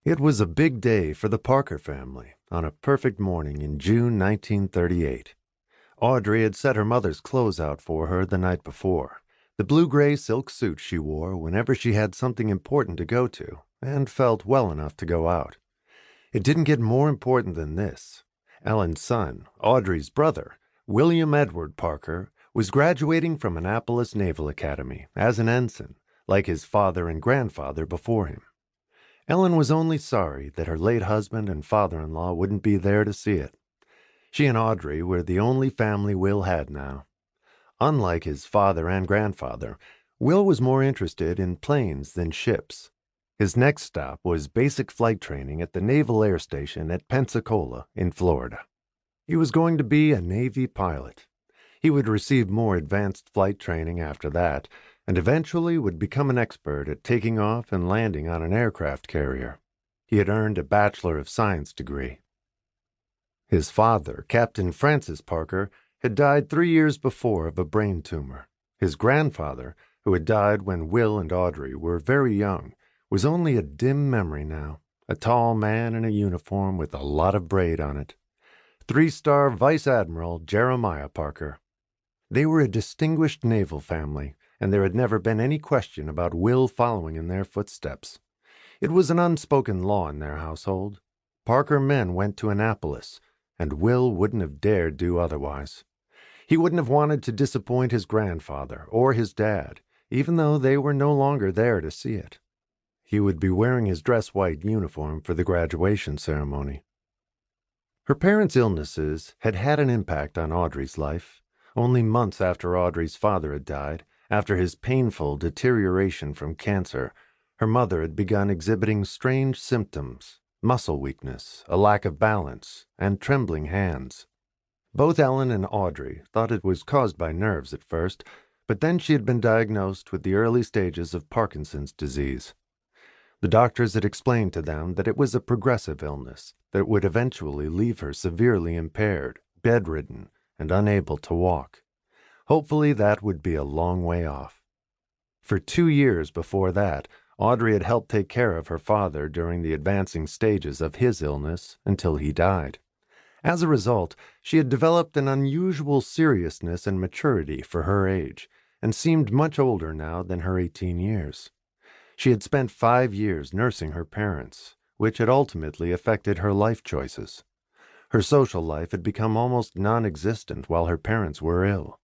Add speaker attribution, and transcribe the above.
Speaker 1: It was a big day for the Parker family on a perfect morning in June 1938. Audrey had set her mother's clothes out for her the night before, the blue-gray silk suit she wore whenever she had something important to go to and felt well enough to go out. It didn't get more important than this. Ellen's son, Audrey's brother, William Edward Parker, was graduating from Annapolis Naval Academy as an ensign, like his father and grandfather before him. Ellen was only sorry that her late husband and father-in-law wouldn't be there to see it. She and Audrey were the only family Will had now. Unlike his father and grandfather, Will was more interested in planes than ships. His next stop was basic flight training at the Naval Air Station at Pensacola in Florida. He was going to be a Navy pilot. He would receive more advanced flight training after that, and eventually would become an expert at taking off and landing on an aircraft carrier. He had earned a Bachelor of Science degree. His father, Captain Francis Parker, had died 3 years before of a brain tumor. His grandfather, who had died when Will and Audrey were very young, was only a dim memory now, a tall man in a uniform with a lot of braid on it. 3-star Vice Admiral Jeremiah Parker. They were a distinguished naval family, and there had never been any question about Will following in their footsteps. It was an unspoken law in their household. Parker men went to Annapolis, and Will wouldn't have dared do otherwise. He wouldn't have wanted to disappoint his grandfather or his dad, even though they were no longer there to see it. He would be wearing his dress-white uniform for the graduation ceremony. Her parents' illnesses had had an impact on Audrey's life. Only months after Audrey's father had died, after his painful deterioration from cancer, her mother had begun exhibiting strange symptoms: muscle weakness, a lack of balance, and trembling hands. Both Ellen and Audrey thought it was caused by nerves at first, but then she had been diagnosed with the early stages of Parkinson's disease. The doctors had explained to them that it was a progressive illness that would eventually leave her severely impaired, bedridden, and unable to walk. Hopefully that would be a long way off. For 2 years before that, Audrey had helped take care of her father during the advancing stages of his illness until he died. As a result, she had developed an unusual seriousness and maturity for her age, and seemed much older now than her 18 years. She had spent 5 years nursing her parents, which had ultimately affected her life choices. Her social life had become almost non-existent while her parents were ill.